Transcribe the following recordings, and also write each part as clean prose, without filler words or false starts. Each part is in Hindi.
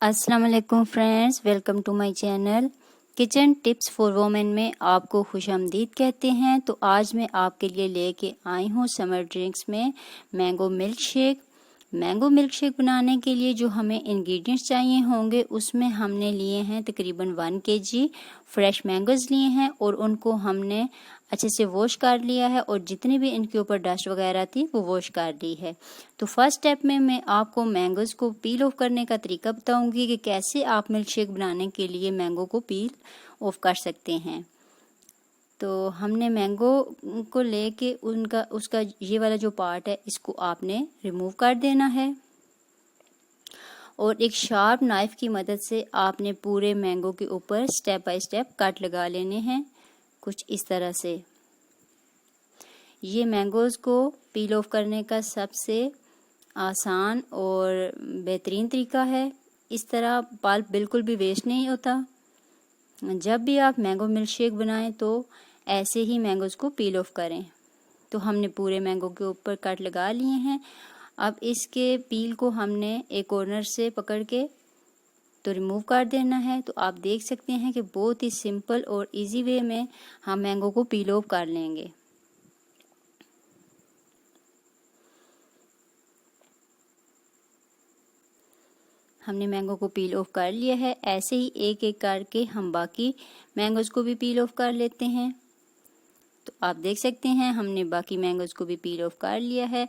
अस्सलाम वालेकुम friends, welcome to my channel kitchen tips for women में आपको खुशामदीद कहते हैं। तो आज मैं आपके लिए लेके आई हूँ समर ड्रिंक्स में mango milk shake. Mango milk shake बनाने के लिए जो हमें इंग्रेडिएंट्स चाहिए होंगे उसमें हमने लिए हैं तकरीबन 1 kg फ्रेश मैंगोज़ लिए हैं और उनको हमने अच्छे से वॉश कर लिया है और जितनी भी इनके ऊपर डस्ट वगैरह थी वो वॉश कर ली है। तो फर्स्ट स्टेप में मैं आपको मैंगोज़ को पील ऑफ करने का तरीका बताऊंगी कि कैसे आप मिल्क शेक बनाने के लिए मैंगो को पील ऑफ कर सकते हैं। तो हमने मैंगो को लेके उसका ये वाला जो पार्ट है इसको आपने रिमूव कर देना है और एक शार्प नाइफ की मदद से आपने पूरे मैंगो के ऊपर स्टेप बाय स्टेप कट लगा लेने हैं, कुछ इस तरह से। ये मैंगोज़ को पील ऑफ करने का सबसे आसान और बेहतरीन तरीका है। इस तरह पल्प बिल्कुल भी वेस्ट नहीं होता। जब भी आप मैंगो मिल्क शेक बनाएं तो ऐसे ही मैंगोज़ को पील ऑफ करें। तो हमने पूरे मैंगो के ऊपर कट लगा लिए हैं। अब इसके पील को हमने एक कॉर्नर से पकड़ के तो रिमूव कर देना है। तो आप देख सकते हैं कि बहुत ही सिंपल और इजी वे में हम मैंगो को पील ऑफ कर लेंगे। हमने मैंगो को पील ऑफ कर लिया है। ऐसे ही एक एक करके हम बाकी मैंगोज़ को भी पील ऑफ कर लेते हैं। तो आप देख सकते हैं हमने बाकी मैंगोज़ को भी पील ऑफ कर लिया है।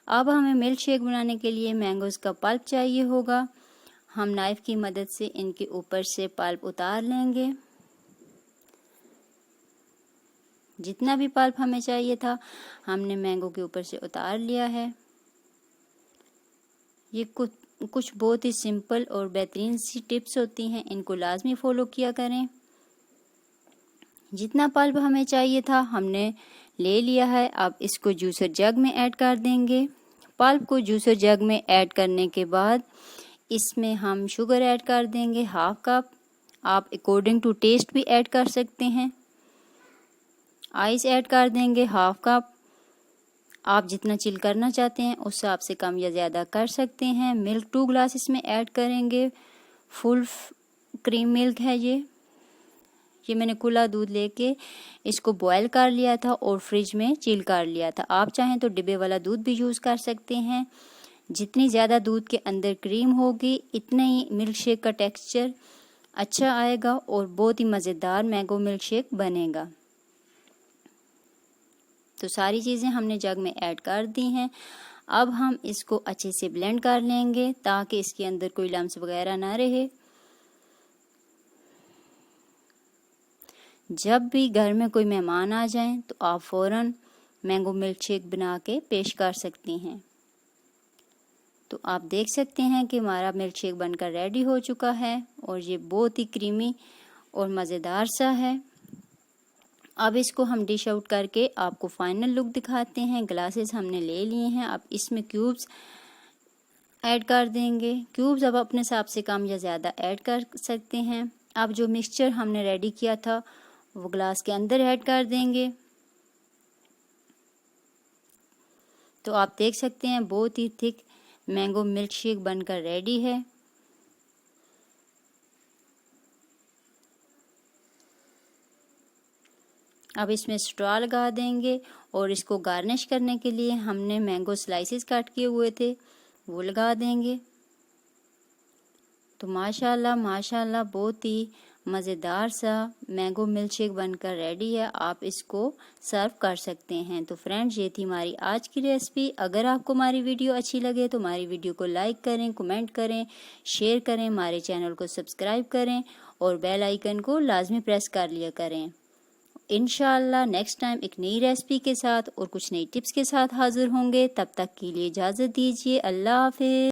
अब हमें मिल्क शेक बनाने के लिए मैंगोज़ का पल्प चाहिए होगा। हम नाइफ की मदद से इनके ऊपर से पल्प उतार लेंगे। जितना भी पल्प हमें चाहिए था हमने मैंगो के ऊपर से उतार लिया है। ये कुछ बहुत ही सिंपल और बेहतरीन सी टिप्स होती हैं, इनको लाजमी फॉलो किया करें। जितना पल्प हमें चाहिए था हमने ले लिया है। अब इसको जूसर जग में ऐड कर देंगे। पल्प को जूसर जग में ऐड करने के बाद इसमें हम शुगर ऐड कर देंगे 1/2 कप। आप अकॉर्डिंग टू टेस्ट भी ऐड कर सकते हैं। आइस ऐड कर देंगे 1/2 कप। आप जितना चिल करना चाहते हैं उस हिसाब से कम या ज़्यादा कर सकते हैं। मिल्क 2 ग्लास इसमें ऐड करेंगे। फुल क्रीम मिल्क है ये मैंने खुला दूध लेके इसको बॉयल कर लिया था और फ्रिज में चिल कर लिया था। आप चाहें तो डिब्बे वाला दूध भी यूज़ कर सकते हैं। जितनी ज़्यादा दूध के अंदर क्रीम होगी इतना ही मिल्क शेक का टेक्सचर अच्छा आएगा और बहुत ही मज़ेदार मैंगो मिल्क शेक बनेगा। तो सारी चीज़ें हमने जग में ऐड कर दी हैं। अब हम इसको अच्छे से ब्लेंड कर लेंगे ताकि इसके अंदर कोई लम्स वगैरह ना रहे। जब भी घर में कोई मेहमान आ जाएं तो आप फ़ौरन मैंगो मिल्क शेक बना के पेश कर सकती हैं। तो आप देख सकते हैं कि हमारा मिल्क शेक बनकर रेडी हो चुका है और ये बहुत ही क्रीमी और मज़ेदार सा है। अब इसको हम डिश आउट करके आपको फाइनल लुक दिखाते हैं। ग्लासेस हमने ले लिए हैं। अब इसमें क्यूब्स ऐड कर देंगे। क्यूब्स अब अपने हिसाब से कम या ज़्यादा ऐड कर सकते हैं। अब जो मिक्सचर हमने रेडी किया था वो ग्लास के अंदर ऐड कर देंगे। तो आप देख सकते हैं बहुत ही थिक मैंगो मिल्क शेक बनकर रेडी है। अब इसमें स्ट्रॉ लगा देंगे और इसको गार्निश करने के लिए हमने मैंगो स्लाइसेस कट किए हुए थे वो लगा देंगे। तो माशाल्लाह माशाल्लाह बहुत ही मज़ेदार सा मैंगो मिल्क शेक बनकर रेडी है। आप इसको सर्व कर सकते हैं। तो फ्रेंड्स ये थी हमारी आज की रेसिपी। अगर आपको हमारी वीडियो अच्छी लगे तो हमारी वीडियो को लाइक करें, कमेंट करें, शेयर करें, हमारे चैनल को सब्सक्राइब करें और बेल आइकन को लाजमी प्रेस कर लिया करें। इंशाअल्लाह नेक्स्ट टाइम एक नई रेसिपी के साथ और कुछ नई टिप्स के साथ हाजिर होंगे। तब तक के लिए इजाज़त दीजिए। अल्लाह हाफ़िज़।